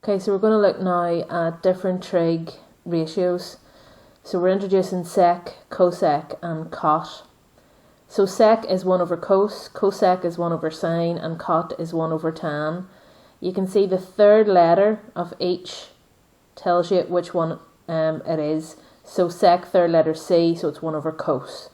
Okay, so we're going to look now at different trig ratios. So we're introducing sec, cosec and cot. So sec is 1 over cos, cosec is 1 over sine, and cot is 1 over tan. You can see the third letter of each tells you which one it is. So sec, third letter C, so it's 1 over cos.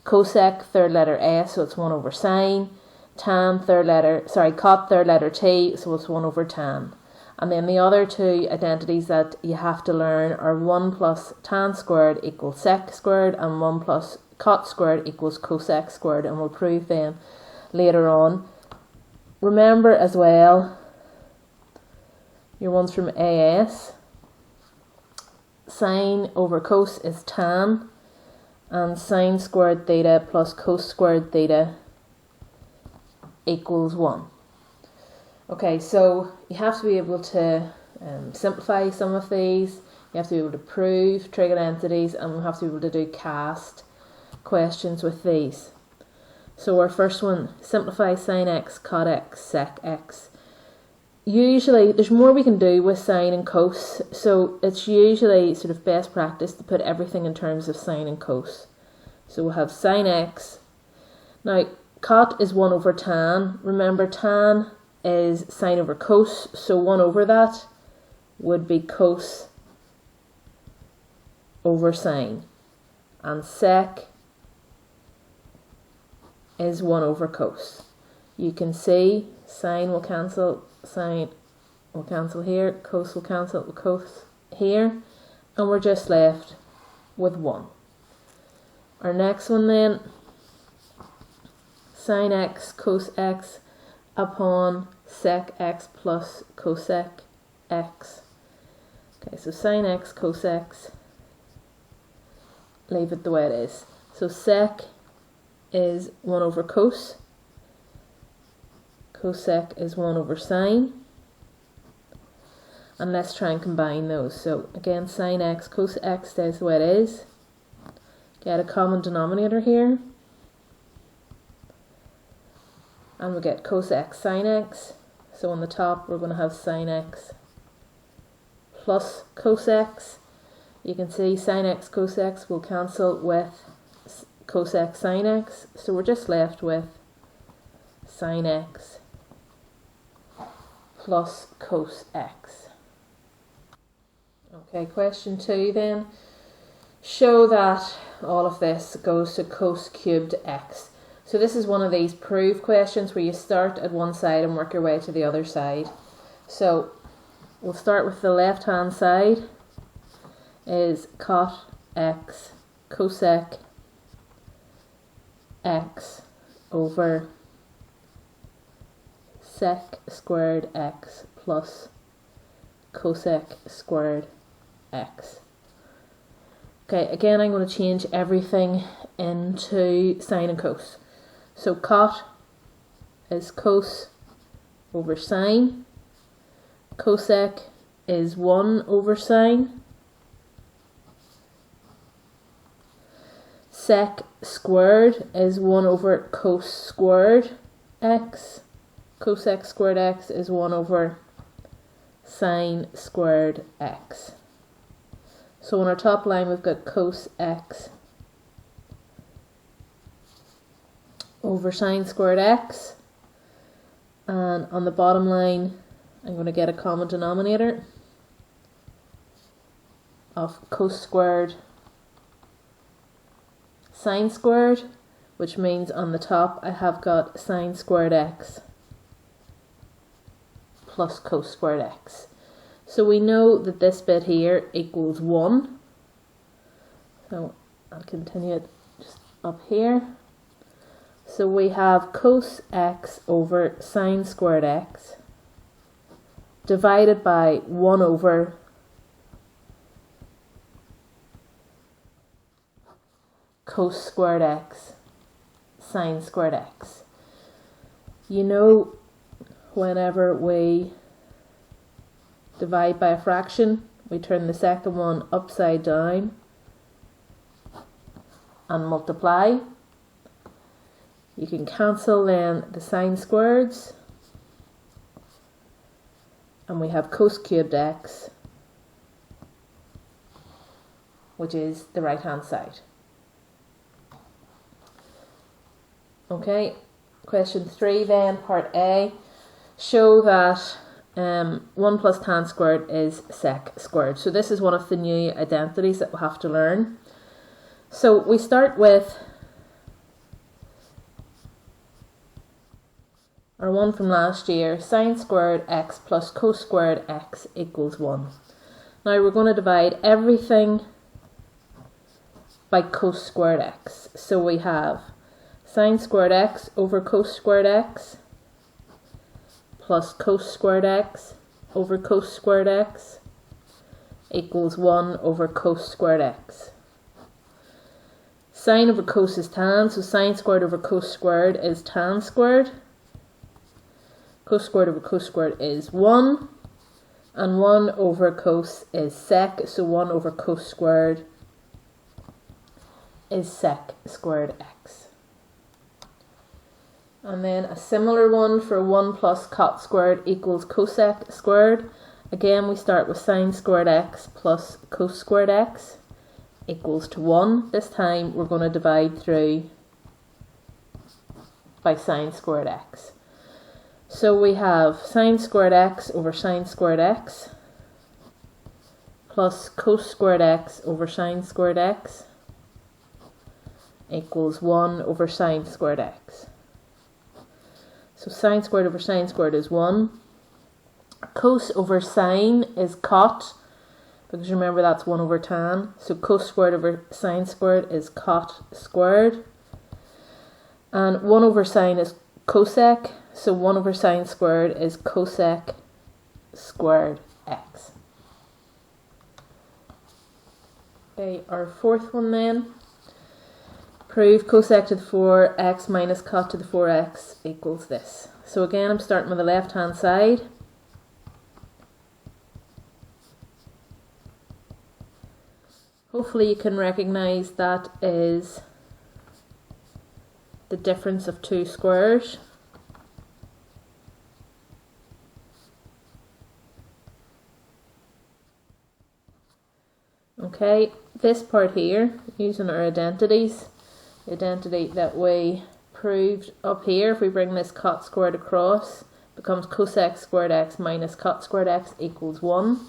Cosec, third letter S, so it's 1 over sine. Cot, third letter T, so it's 1 over tan. And then the other two identities that you have to learn are 1 plus tan squared equals sec squared, and 1 plus cot squared equals cosec squared, and we'll prove them later on. Remember as well your ones from AS. Sine over cos is tan, and sine squared theta plus cos squared theta equals 1. Okay, so you have to be able to simplify some of these. You have to be able to prove trig identities, and we have to be able to do cast questions with these. So our first one, simplify sine x, cot x, sec x. Usually, there's more we can do with sine and cos, so it's usually sort of best practice to put everything in terms of sine and cos. So we'll have sine x. Now, cot is 1 over tan. Remember, tan is sine over cos, so 1 over that would be cos over sine. And sec is 1 over cos. You can see sine will cancel here, cos will cancel with cos here, and we're just left with 1. Our next one then, sine x cos x upon sec x plus cosec x. Okay, so sine x cos x, leave it the way it is. So sec is 1 over cos, cosec is 1 over sine, and let's try and combine those. So again, sine x cos x stays the way it is. Get a common denominator here, and we get cos x sine x. So on the top we're going to have sine x plus cos x. You can see sine x cos x will cancel with cos x sine x, so we're just left with sine x plus cos x. Okay, question 2 then. Show that all of this goes to cos cubed x. So this is one of these proof questions where you start at one side and work your way to the other side. So we'll start with the left hand side is cot x cosec x over sec squared x plus cosec squared x. Okay, again I'm going to change everything into sine and cos. So cot is cos over sine, cosec is 1 over sine, sec squared is 1 over cos squared x, cosec squared x is 1 over sine squared x. So on our top line we've got cos x over sine squared x, and on the bottom line I'm going to get a common denominator of cos squared sine squared, which means on the top I have got sine squared x plus cos squared x. So we know that this bit here equals 1. So I'll continue it just up here. So we have cos x over sine squared x divided by 1 over cos squared x sine squared x. You know, whenever we divide by a fraction, we turn the second one upside down and multiply. You can cancel then the sine squareds, and we have cos cubed x, which is the right hand side. Okay, question 3 then, part A. Show that 1 plus tan squared is sec squared. So this is one of the new identities that we'll have to learn. So we start with our one from last year, sine squared x plus cos squared x equals 1. Now we're going to divide everything by cos squared x. So we have sine squared x over cos squared x plus cos squared x over cos squared x equals 1 over cos squared x. Sine over cos is tan, so sine squared over cos squared is tan squared. Cos squared over cos squared is 1, and 1 over cos is sec, so 1 over cos squared is sec squared x. And then a similar one for 1 plus cot squared equals cosec squared. Again, we start with sine squared x plus cos squared x equals to 1. This time we're going to divide through by sine squared x. So we have sine squared x over sine squared x plus cos squared x over sine squared x equals 1 over sine squared x. So sine squared over sine squared is 1. Cos over sine is cot, because remember that's 1 over tan. So cos squared over sine squared is cot squared. And 1 over sine is cosec, so 1 over sine squared is cosec squared x. Okay, our fourth one then. Prove cosec to the 4x minus cot to the 4x equals this. So again, I'm starting with the left hand side. Hopefully you can recognise that is the difference of two squares. Okay, this part here, using our identities, the identity that we proved up here, if we bring this cot squared across, becomes cosec squared x minus cot squared x equals 1.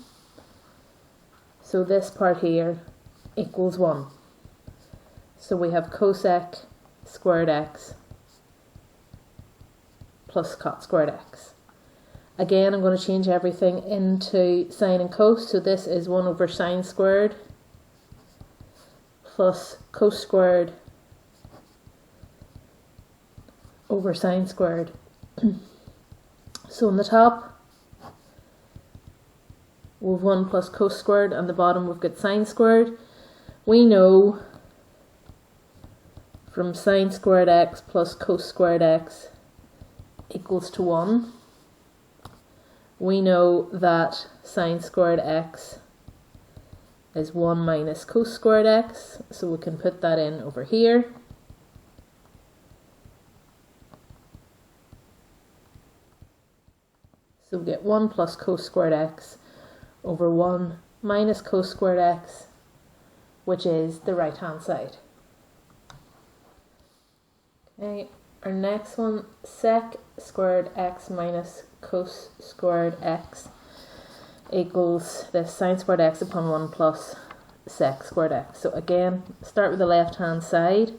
So this part here equals 1. So we have cosec squared x plus cot squared x. Again, I'm going to change everything into sine and cos, so this is 1 over sine squared plus cos squared over sine squared. So on the top we've 1 plus cos squared, and the bottom we've got sine squared. We know from sine squared x plus cos squared x equals to 1. We know that sine squared x is 1 minus cos squared x, so we can put that in over here. So we get 1 plus cos squared x over 1 minus cos squared x, which is the right hand side. Okay, our next one, sec squared x minus cos squared x equals this sine squared x upon 1 plus sec squared x. So again, start with the left hand side,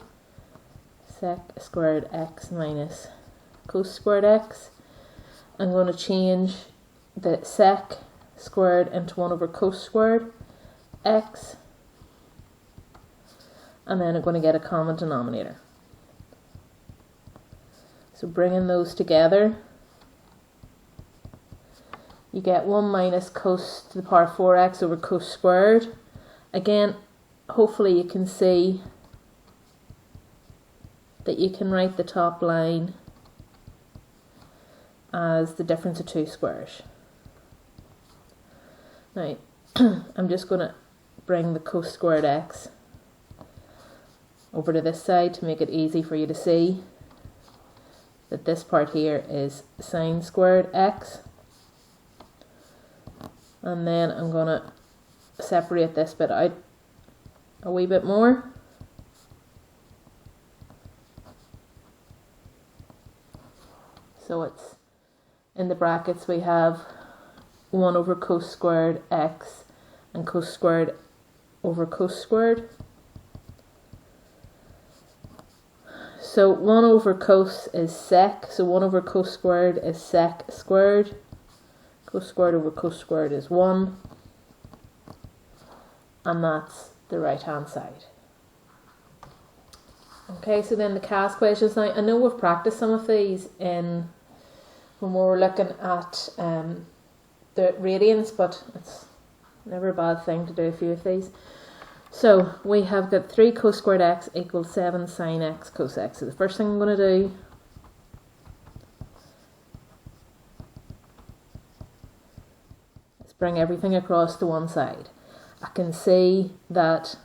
sec squared x minus cos squared x. I'm going to change the sec squared into 1 over cos squared x, and then I'm going to get a common denominator. So bringing those together, you get 1 minus cos to the power 4x over cos squared. Again, hopefully you can see that you can write the top line as the difference of two squares. Now, I'm just going to bring the cos squared x over to this side to make it easy for you to see that this part here is sine squared x And then I'm going to separate this bit out a wee bit more. So it's in the brackets we have 1 over cos squared x and cos squared over cos squared. So 1 over cos is sec, so 1 over cos squared is sec squared. Cos squared over cos squared is 1. And that's the right hand side. Okay, so then the CAS questions. Now, I know we've practiced some of these when we were looking at the radians, but it's never a bad thing to do a few of these. So we have got 3 cos squared x equals 7 sin x cos x. So the first thing I'm going to do is bring everything across to one side. I can see that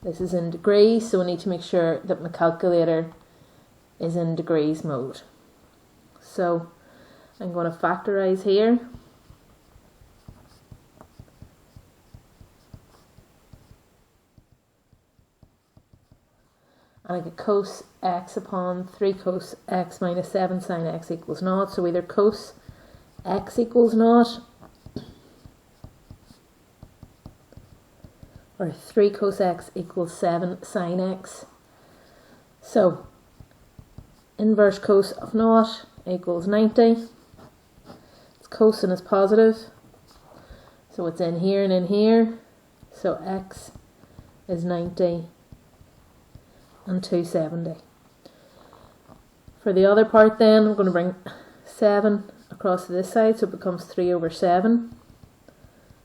this is in degrees, so I need to make sure that my calculator is in degrees mode. So I'm going to factorise here. And I get cos x upon 3 cos x minus 7 sin x equals 0. So either cos x equals 0 or 3 cos x equals 7 sin x. So inverse cos of 0 equals 90. It's cosine is positive, so it's in here and in here. So x is 90 and 270. For the other part then, I'm going to bring 7 across to this side, so it becomes 3 over 7.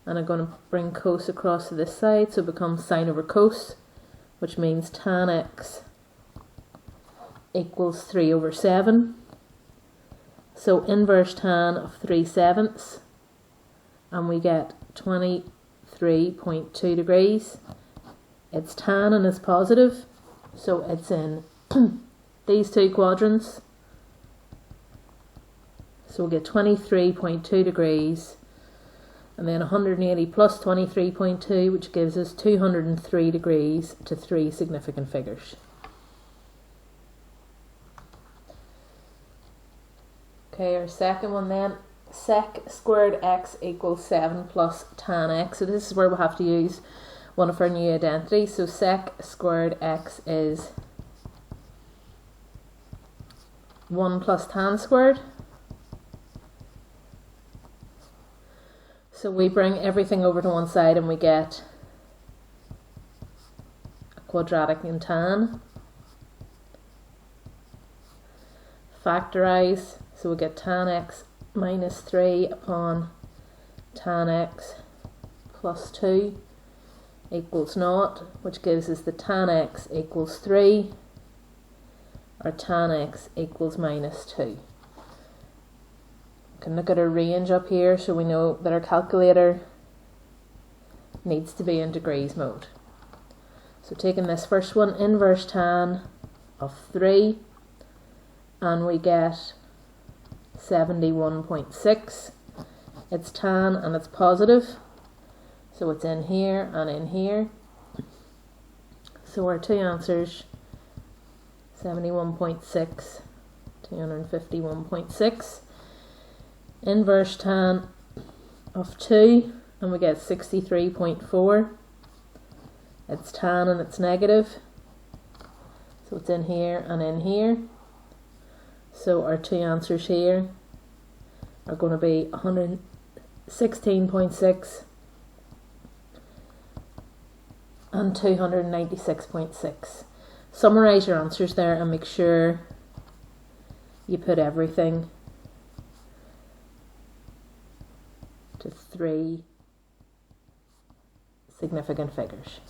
And I'm going to bring cos across to this side, so it becomes sine over cos, which means tan x equals 3 over 7. So inverse tan of 3/7, and we get 23.2 degrees. Its tan and is positive, so it's in these two quadrants. So we'll get 23.2 degrees, and then 180 plus 23.2, which gives us 203 degrees to 3 significant figures. Okay, our second one then, sec squared x equals 7 plus tan x. So this is where we'll have to use one of our new identities. So sec squared x is 1 plus tan squared. So we bring everything over to one side and we get a quadratic in tan. Factorise, so we get tan x minus 3 upon tan x plus 2 equals 0, which gives us the tan x equals 3, or tan x equals minus 2. We can look at our range up here, so we know that our calculator needs to be in degrees mode. So taking this first one, inverse tan of 3, and we get 71.6. It's tan and it's positive, so it's in here and in here. So our two answers, 71.6, 251.6. Inverse tan of 2, and we get 63.4. It's tan and it's negative, so it's in here and in here. So our two answers here are going to be 116.6 and 296.6. Summarise your answers there and make sure you put everything to 3 significant figures.